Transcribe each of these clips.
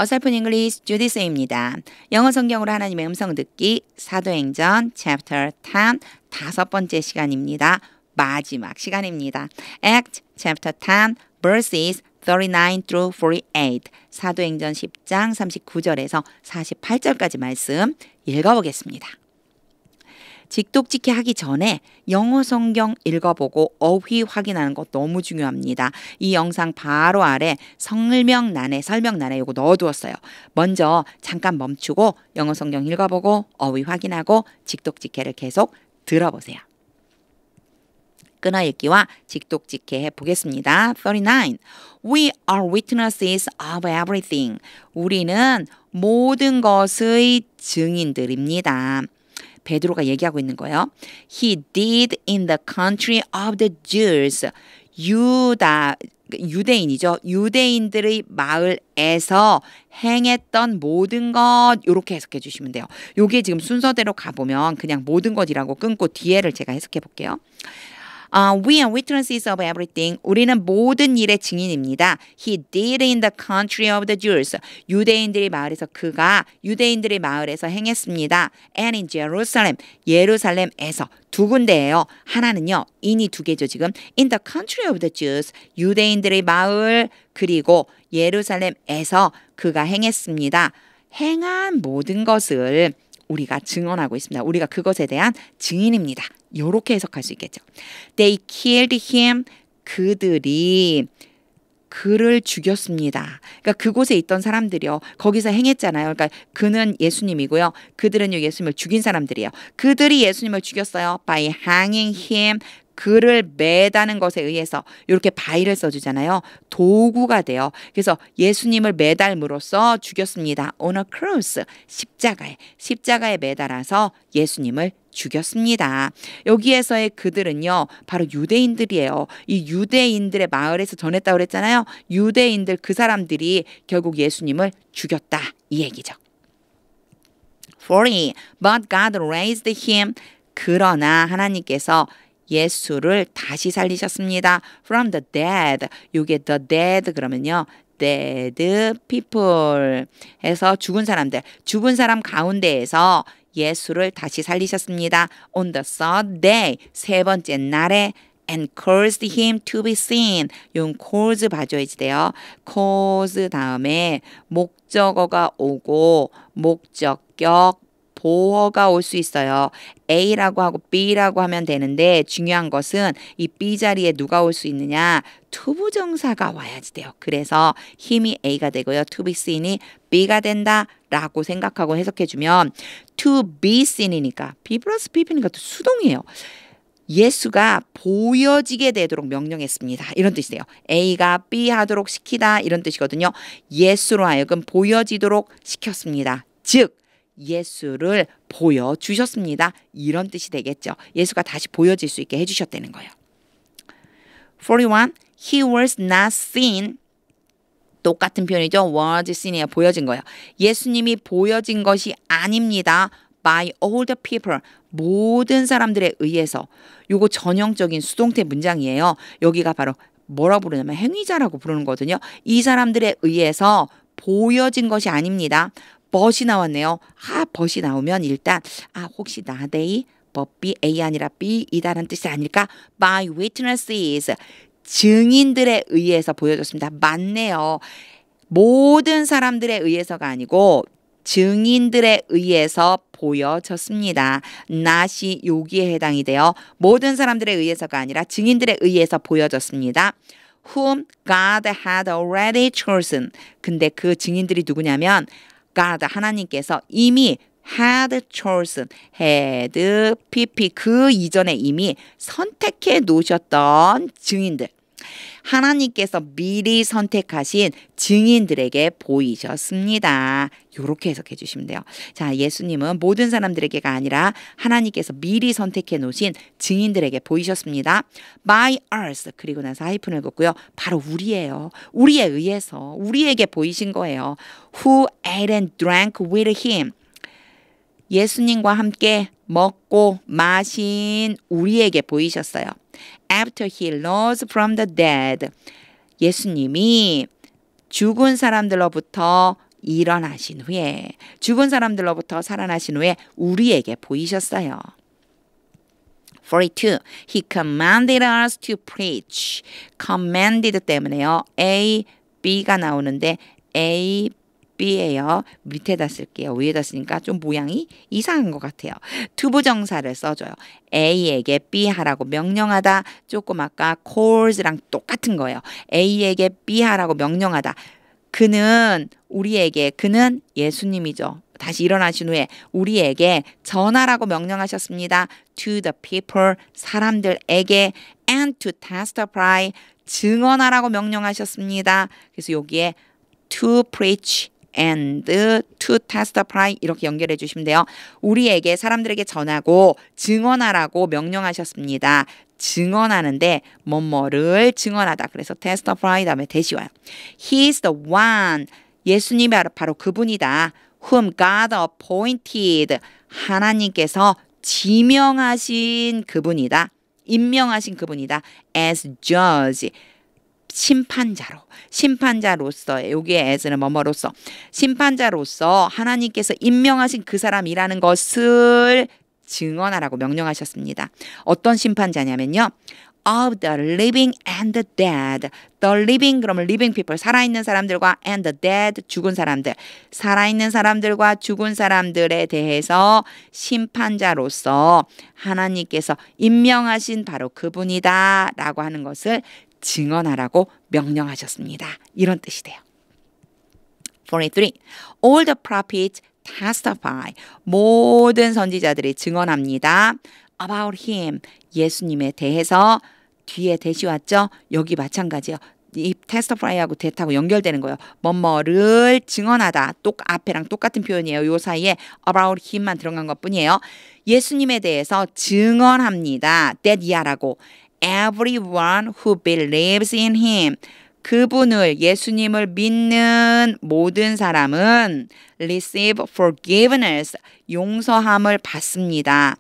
어설픈 잉글리시 주디스입니다. 영어 성경으로 하나님의 음성 듣기 사도행전 chapter 10 다섯 번째 시간입니다. 마지막 시간입니다. Act chapter 10 verses 39 through 48 사도행전 10장 39절에서 48절까지 말씀 읽어보겠습니다. 직독직해 하기 전에 영어 성경 읽어보고 어휘 확인하는 거 너무 중요합니다. 이 영상 바로 아래 설명란에 이거 넣어두었어요. 먼저 잠깐 멈추고 영어 성경 읽어보고 어휘 확인하고 직독직해를 계속 들어보세요. 끊어 읽기와 직독직해 해보겠습니다. 39. We are witnesses of everything. 우리는 모든 것의 증인들입니다. 베드로가 얘기하고 있는 거예요. He did in the country of the Jews. 유대인이죠. 유대인들의 마을에서 행했던 모든 것 이렇게 해석해 주시면 돼요. 요게 지금 순서대로 가보면 그냥 모든 것이라고 끊고 뒤에를 제가 해석해 볼게요. We are witnesses of everything. 우리는 모든 일의 증인입니다. He did in the country of the Jews. 유대인들의 마을에서 행했습니다. And in Jerusalem. 예루살렘에서 두 군데예요. 하나는요. in이 두 개죠. 지금 in the country of the Jews. 유대인들의 마을 그리고 예루살렘에서 그가 행했습니다. 행한 모든 것을 우리가 증언하고 있습니다. 우리가 그것에 대한 증인입니다. 이렇게 해석할 수 있겠죠. They killed him. 그들이 그를 죽였습니다. 그러니까 그곳에 있던 사람들이요. 거기서 행했잖아요. 그러니까 그는 예수님이고요. 그들은요 예수님을 죽인 사람들이에요. 그들이 예수님을 죽였어요. By hanging him. 그를 매다는 것에 의해서 이렇게 by를 써주잖아요. 도구가 돼요. 그래서 예수님을 매달므로써 죽였습니다. On a cross. 십자가에 매달아서 예수님을 죽였습니다. 여기에서의 그들은요. 바로 유대인들이에요. 이 유대인들의 마을에서 전했다고 그랬잖아요. 유대인들 그 사람들이 결국 예수님을 죽였다. 이 얘기죠. 40. But God raised him. 그러나 하나님께서 예수를 다시 살리셨습니다. From the dead. 이게 the dead 그러면요. dead people 해서 죽은 사람 가운데에서 예수를 다시 살리셨습니다. On the third day. 세 번째 날에 and caused him to be seen. 용 cause 봐줘야지 돼요. cause 다음에 목적어가 오고 목적격 보어가 올 수 있어요. A라고 하고 B라고 하면 되는데 중요한 것은 이 B 자리에 누가 올 수 있느냐? 투부정사가 와야지 돼요. 그래서 힘이 A가 되고요. To be seen이 B가 된다라고 생각하고 해석해주면 to be seen이니까 B 플러스 BP니까 또 수동이에요. 예수가 보여지게 되도록 명령했습니다. 이런 뜻이 돼요. A가 B 하도록 시키다 이런 뜻이거든요. 예수로 하여금 보여지도록 시켰습니다. 즉 예수를 보여주셨습니다. 이런 뜻이 되겠죠. 예수가 다시 보여질 수 있게 해주셨다는 거예요. 41. He was not seen. 똑같은 표현이죠. was seen이에요. 보여진 거예요. 예수님이 보여진 것이 아닙니다. By all the people. 모든 사람들에 의해서. 요거 전형적인 수동태 문장이에요. 여기가 바로 뭐라 부르냐면 행위자라고 부르는 거거든요. 이 사람들에 의해서 보여진 것이 아닙니다. but이 나왔네요. but이 나오면 일단 혹시 나데이 but A 아니라 B이다라는 뜻이 아닐까? By witnesses. 증인들에 의해서 보여졌습니다. 맞네요. 모든 사람들에 의해서가 아니고 증인들에 의해서 보여졌습니다. not이 여기에 해당이 돼요. 모든 사람들에 의해서가 아니라 증인들에 의해서 보여졌습니다. Whom God had already chosen. 근데 그 증인들이 누구냐면 God 하나님께서 이미 had chosen, had, pp 그 이전에 이미 선택해 놓으셨던 증인들. 하나님께서 미리 선택하신 증인들에게 보이셨습니다. 이렇게 해석해 주시면 돼요. 자, 예수님은 모든 사람들에게가 아니라 하나님께서 미리 선택해 놓으신 증인들에게 보이셨습니다. By us. 그리고 나서 하이픈을 긋고요. 바로 우리예요. 우리에 의해서 우리에게 보이신 거예요. Who ate and drank with him. 예수님과 함께 먹고 마신 우리에게 보이셨어요. After he rose from the dead. 예수님이 죽은 사람들로부터 일어나신 후에 죽은 사람들로부터 살아나신 후에 우리에게 보이셨어요. 42. He commanded us to preach. commanded 때문에요. A, B가 나오는데 A, B예요. 밑에다 쓸게요. 위에다 쓰니까 좀 모양이 이상한 것 같아요. 투부정사를 써줘요. A에게 B 하라고 명령하다. 조금 아까 calls랑 똑같은 거예요. A에게 B 하라고 명령하다. 그는 우리에게, 그는 예수님이죠. 다시 일어나신 후에 우리에게 전하라고 명령하셨습니다. To the people, 사람들에게 and to testify, 증언하라고 명령하셨습니다. 그래서 여기에 to preach and to testify 이렇게 연결해 주시면 돼요. 우리에게 사람들에게 전하고 증언하라고 명령하셨습니다. 증언하는데 뭐뭐를 증언하다. 그래서 testify 다음에 대시 와요. He is the one. 예수님이 바로 그분이다. Whom God appointed. 하나님께서 지명하신 그분이다. 임명하신 그분이다. As judge. 심판자로서 여기에 as는 뭐뭐로서 심판자로서 하나님께서 임명하신 그 사람이라는 것을 증언하라고 명령하셨습니다. 어떤 심판자냐면요. Of the living and the dead. The living 그러면 living people 살아있는 사람들과 and the dead 죽은 사람들. 살아있는 사람들과 죽은 사람들에 대해서 심판자로서 하나님께서 임명하신 바로 그분이다 라고 하는 것을 증언하라고 명령하셨습니다. 이런 뜻이 돼요. 43. All the prophets testify. 모든 선지자들이 증언합니다. About him. 예수님에 대해서 뒤에 대시 왔죠? 여기 마찬가지예요. 이 testify하고 that하고 연결되는 거예요. 뭐뭐를 증언하다. 앞에랑 똑같은 표현이에요. 요 사이에 about him만 들어간 것뿐이에요. 예수님에 대해서 증언합니다. that 이하라고. Everyone who believes in him. 그분을 예수님을 믿는 모든 사람은 receive forgiveness. 용서함을 받습니다.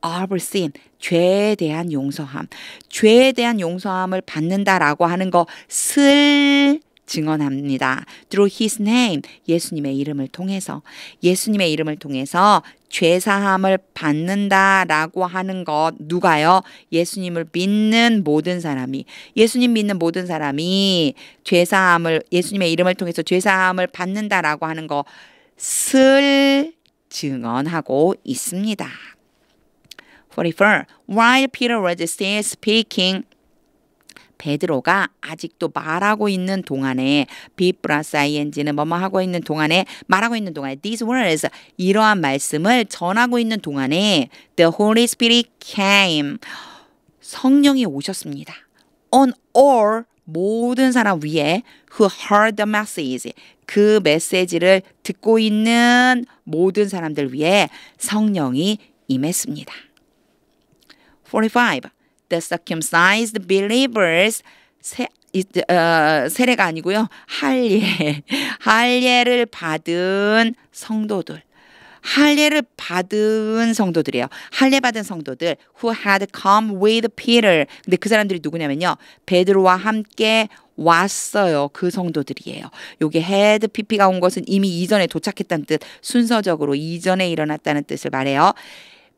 of sin. 죄에 대한 용서함. 죄에 대한 용서함을 받는다라고 하는 것을 증언합니다. Through his name. 예수님의 이름을 통해서. 예수님의 이름을 통해서 죄사함을 받는다라고 하는 것. 누가요? 예수님을 믿는 모든 사람이. 예수님 믿는 모든 사람이 예수님의 이름을 통해서 죄사함을 받는다라고 하는 것을 증언하고 있습니다. 44. While Peter was still speaking, 베드로가 아직도 말하고 있는 동안에 be 플러스 ing는 뭐뭐 하고 있는 동안에 말하고 있는 동안에 these words 이러한 말씀을 전하고 있는 동안에 the Holy Spirit came 성령이 오셨습니다. On all 모든 사람 위에 who heard the message 그 메시지를 듣고 있는 모든 사람들 위에 성령이 임했습니다. 45. The circumcised believers 세례가 아니고요. 할례를 받은 성도들. 할례를 받은 성도들이에요. 할례 받은 성도들 who had come with Peter. 근데 그 사람들이 누구냐면요. 베드로와 함께 왔어요. 그 성도들이에요. 요게 had pp가 온 것은 이미 이전에 도착했다는 뜻. 순서적으로 이전에 일어났다는 뜻을 말해요.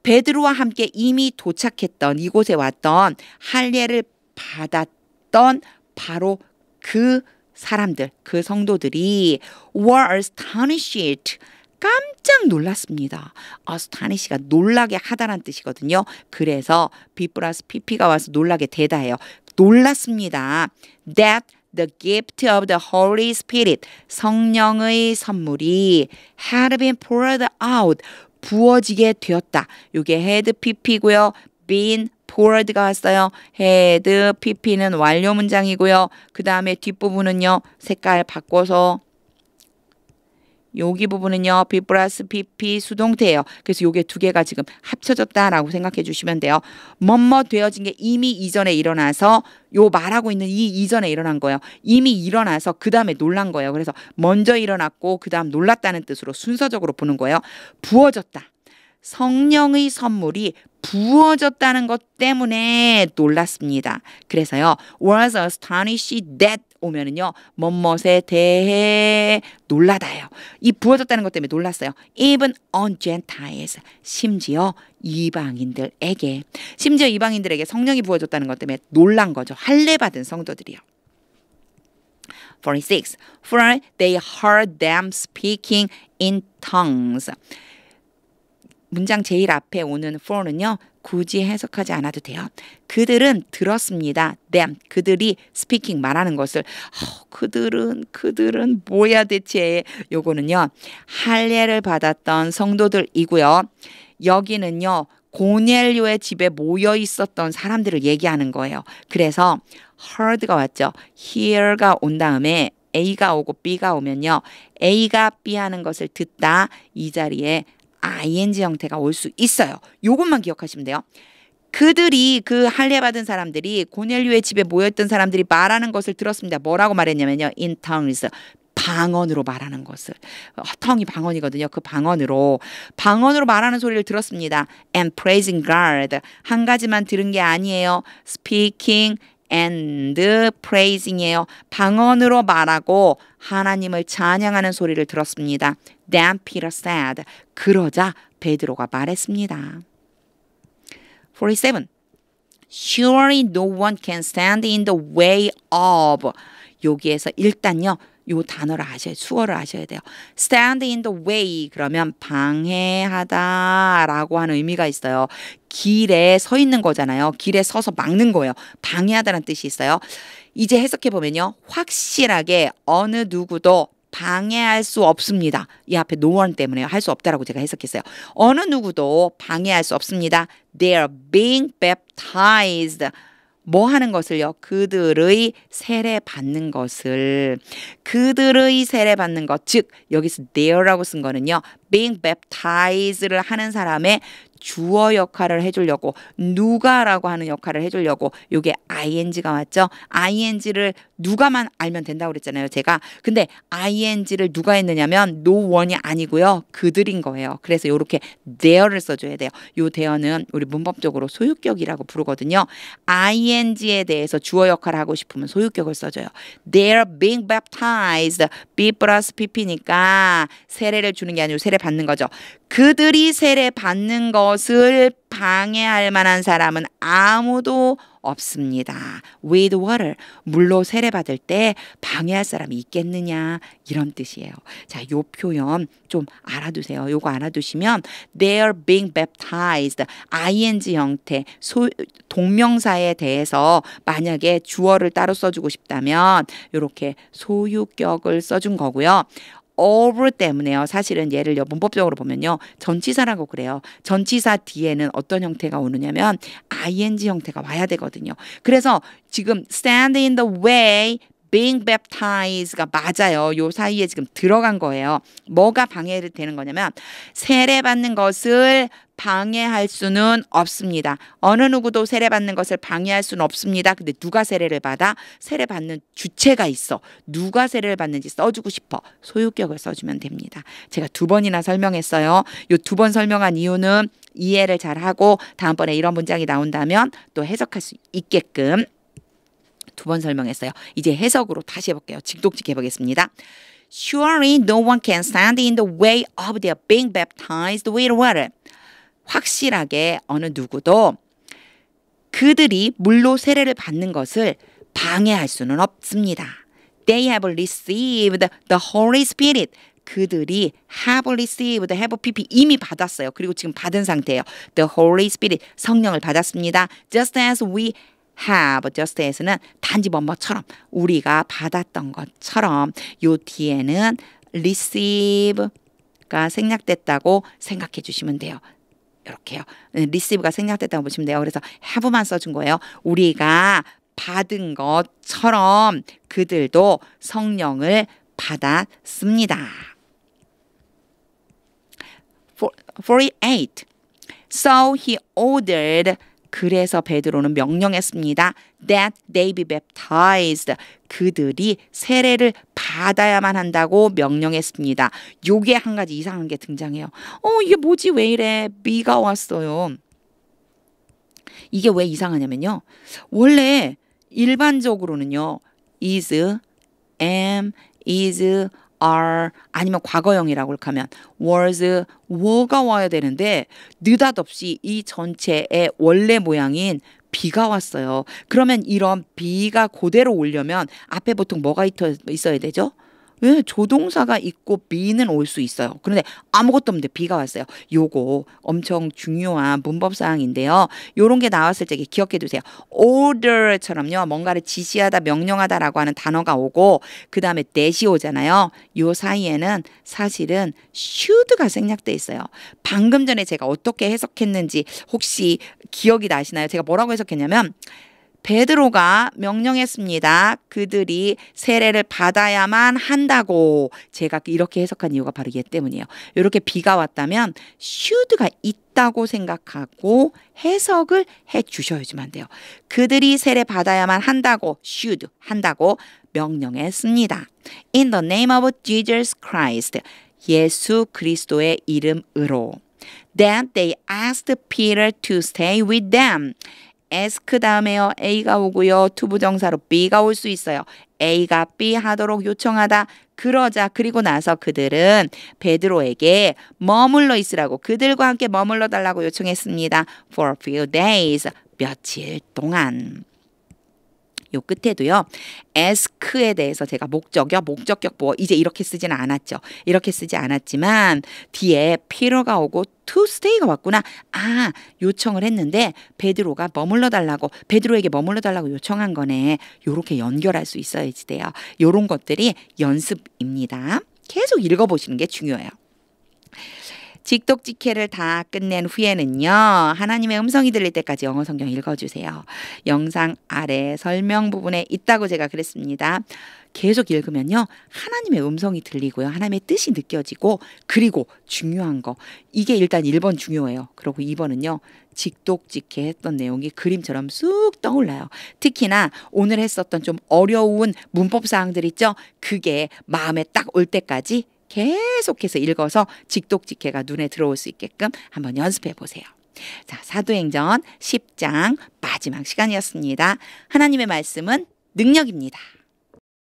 베드로와 함께 이미 도착했던 이곳에 왔던 할례를 받았던 바로 그 사람들, 그 성도들이 were astonished. 깜짝 놀랐습니다. astonish가 놀라게 하다란 뜻이거든요. 그래서 B 플러스 PP가 와서 놀라게 되다예요. 놀랐습니다. That the gift of the Holy Spirit 성령의 선물이 had been poured out 부어지게 되었다. 이게 had pp고요. been poured가 왔어요. had pp는 완료 문장이고요. 그 다음에 뒷부분은요. 색깔 바꿔서 여기 부분은요. B 플러스 PP 수동태예요. 그래서 요게 두 개가 지금 합쳐졌다라고 생각해 주시면 돼요. 뭐뭐 되어진 게 이미 이전에 일어나서 요 말하고 있는 이 이전에 일어난 거예요. 이미 일어나서 그 다음에 놀란 거예요. 그래서 먼저 일어났고 그 다음 놀랐다는 뜻으로 순서적으로 보는 거예요. 부어졌다. 성령의 선물이 부어졌다는 것 때문에 놀랐습니다. 그래서요, was astonished that 오면은요, 뭐뭇에 대해 놀라다예요. 이 부어졌다는 것 때문에 놀랐어요. Even on Gentiles, 심지어 이방인들에게 성령이 부어졌다는 것 때문에 놀란 거죠. 할례 받은 성도들이요. 46. For they heard them speaking in tongues. 문장 제일 앞에 오는 for는요. 굳이 해석하지 않아도 돼요. 그들은 들었습니다. them, 그들이 speaking, 말하는 것을. 그들은 뭐야 대체. 요거는요. 할례를 받았던 성도들이고요. 여기는요. 고넬료의 집에 모여 있었던 사람들을 얘기하는 거예요. 그래서 heard가 왔죠. hear가 온 다음에 A가 오고 B가 오면요. A가 B 하는 것을 듣다 이 자리에 ing 형태가 올 수 있어요. 요것만 기억하시면 돼요. 그들이 그 할례 받은 사람들이 고넬료의 집에 모였던 사람들이 말하는 것을 들었습니다. 뭐라고 말했냐면요. in tongues. 방언으로 말하는 것을. tongue이 방언이거든요. 그 방언으로 말하는 소리를 들었습니다. and praising God. 한 가지만 들은 게 아니에요. speaking and praising이에요. 방언으로 말하고 하나님을 찬양하는 소리를 들었습니다. Then Peter said. 그러자 베드로가 말했습니다. 47. Surely no one can stand in the way of. 여기에서 일단요. 요 단어를 아셔야, 수어를 아셔야 돼요. stand in the way 그러면 방해하다라고 하는 의미가 있어요. 길에 서 있는 거잖아요. 길에 서서 막는 거예요. 방해하다라는 뜻이 있어요. 이제 해석해 보면요. 확실하게 어느 누구도 방해할 수 없습니다. 이 앞에 no one 때문에 할 수 없다라고 제가 해석했어요. 어느 누구도 방해할 수 없습니다. They are being baptized. 뭐 하는 것을요? 그들의 세례 받는 것을. 그들의 세례 받는 것. 즉 여기서 there라고 쓴 거는요. being baptized를 하는 사람의 주어 역할을 해주려고 누가라고 하는 역할을 해주려고 요게 ing가 왔죠. ing를 누가만 알면 된다고 그랬잖아요. 제가. 근데 ing를 누가 했느냐면 no one이 아니고요. 그들인 거예요. 그래서 요렇게 there를 써줘야 돼요. 요 there는 우리 문법적으로 소유격이라고 부르거든요. ing에 대해서 주어 역할을 하고 싶으면 소유격을 써줘요. They're being baptized. B 플러스 pp니까 세례를 주는 게 아니고 세례 받는 거죠. 그들이 세례 받는 것을 방해할 만한 사람은 아무도 없습니다. With water, 물로 세례 받을 때 방해할 사람이 있겠느냐 이런 뜻이에요. 자, 요 표현 좀 알아두세요. 요거 알아두시면 They're being baptized, ing 형태, 동명사에 대해서 만약에 주어를 따로 써주고 싶다면 이렇게 소유격을 써준 거고요. over 때문에요. 사실은 얘를요 문법적으로 보면요 전치사라고 그래요. 전치사 뒤에는 어떤 형태가 오느냐면 ing 형태가 와야 되거든요. 그래서 지금 stand in the way being baptized가 맞아요. 요 사이에 지금 들어간 거예요. 뭐가 방해되는 거냐면 세례 받는 것을 방해할 수는 없습니다. 어느 누구도 세례 받는 것을 방해할 수는 없습니다. 근데 누가 세례를 받아? 세례 받는 주체가 있어. 누가 세례를 받는지 써주고 싶어. 소유격을 써주면 됩니다. 제가 2번이나 설명했어요. 요 2번 설명한 이유는 이해를 잘하고 다음번에 이런 문장이 나온다면 또 해석할 수 있게끔 2번 설명했어요. 이제 해석으로 다시 해볼게요. 직독직 해보겠습니다. Surely no one can stand in the way of their being baptized with water. 확실하게 어느 누구도 그들이 물로 세례를 받는 것을 방해할 수는 없습니다. They have received the Holy Spirit. 그들이 have received, have pp 이미 받았어요. 그리고 지금 받은 상태예요. The Holy Spirit, 성령을 받았습니다. Just as we have, just as는 단지 뭐뭐처럼 우리가 받았던 것처럼 요 뒤에는 receive가 생략됐다고 생각해 주시면 돼요. 이렇게요. receive가 생략됐다고 보시면 돼요. 그래서 have만 써준 거예요. 우리가 받은 것처럼 그들도 성령을 받았습니다. 48. So he ordered 그래서 베드로는 명령했습니다. That they be baptized. 그들이 세례를 받아야만 한다고 명령했습니다. 요게 한 가지 이상한 게 등장해요. 이게 뭐지? 왜 이래? be가 왔어요. 이게 왜 이상하냐면요. 원래 일반적으로는요. is, am, is, are 아니면 과거형이라고 이렇게 하면 was, were가 와야 되는데 느닷없이 이 전체의 원래 모양인 be가 왔어요. 그러면 이런 be가 그대로 오려면 앞에 보통 뭐가 있어야 되죠? 왜 조동사가 있고 be는 올 수 있어요. 그런데 아무것도 없는데 be가 왔어요. 요거 엄청 중요한 문법사항인데요. 요런 게 나왔을 때 기억해 두세요. order처럼요. 뭔가를 지시하다, 명령하다라고 하는 단어가 오고 그 다음에 that이 오잖아요. 요 사이에는 사실은 should가 생략돼 있어요. 방금 전에 제가 어떻게 해석했는지 혹시 기억이 나시나요? 제가 뭐라고 해석했냐면 베드로가 명령했습니다. 그들이 세례를 받아야만 한다고 제가 이렇게 해석한 이유가 바로 얘 때문이에요. 이렇게 be가 왔다면 should가 있다고 생각하고 해석을 해 주셔야지만 돼요. 그들이 세례 받아야만 한다고 should 한다고 명령했습니다. In the name of Jesus Christ. 예수 그리스도의 이름으로. Then they asked Peter to stay with them. ask 다음에요. A가 오고요. 투부정사로 B가 올 수 있어요. A가 B 하도록 요청하다. 그러자 그리고 나서 그들은 베드로에게 머물러 있으라고 그들과 함께 머물러 달라고 요청했습니다. For a few days. 며칠 동안. 요 끝에도요. ask에 대해서 제가 목적격 보어 이제 이렇게 쓰지는 않았죠. 이렇게 쓰지 않았지만 뒤에 Peter가 오고 to stay가 왔구나. 요청을 했는데 베드로가 머물러 달라고 베드로에게 머물러 달라고 요청한 거네. 요렇게 연결할 수 있어야지 돼요. 요런 것들이 연습입니다. 계속 읽어보시는 게 중요해요. 직독직해를 다 끝낸 후에는요. 하나님의 음성이 들릴 때까지 영어 성경 읽어주세요. 영상 아래 설명 부분에 있다고 제가 그랬습니다. 계속 읽으면요. 하나님의 음성이 들리고요. 하나님의 뜻이 느껴지고 그리고 중요한 거. 이게 일단 1번 중요해요. 그리고 2번은요. 직독직해 했던 내용이 그림처럼 쑥 떠올라요. 특히나 오늘 했었던 좀 어려운 문법 사항들 있죠. 그게 마음에 딱 올 때까지 계속해서 읽어서 직독직해가 눈에 들어올 수 있게끔 한번 연습해 보세요. 자, 사도행전 10장 마지막 시간이었습니다. 하나님의 말씀은 능력입니다.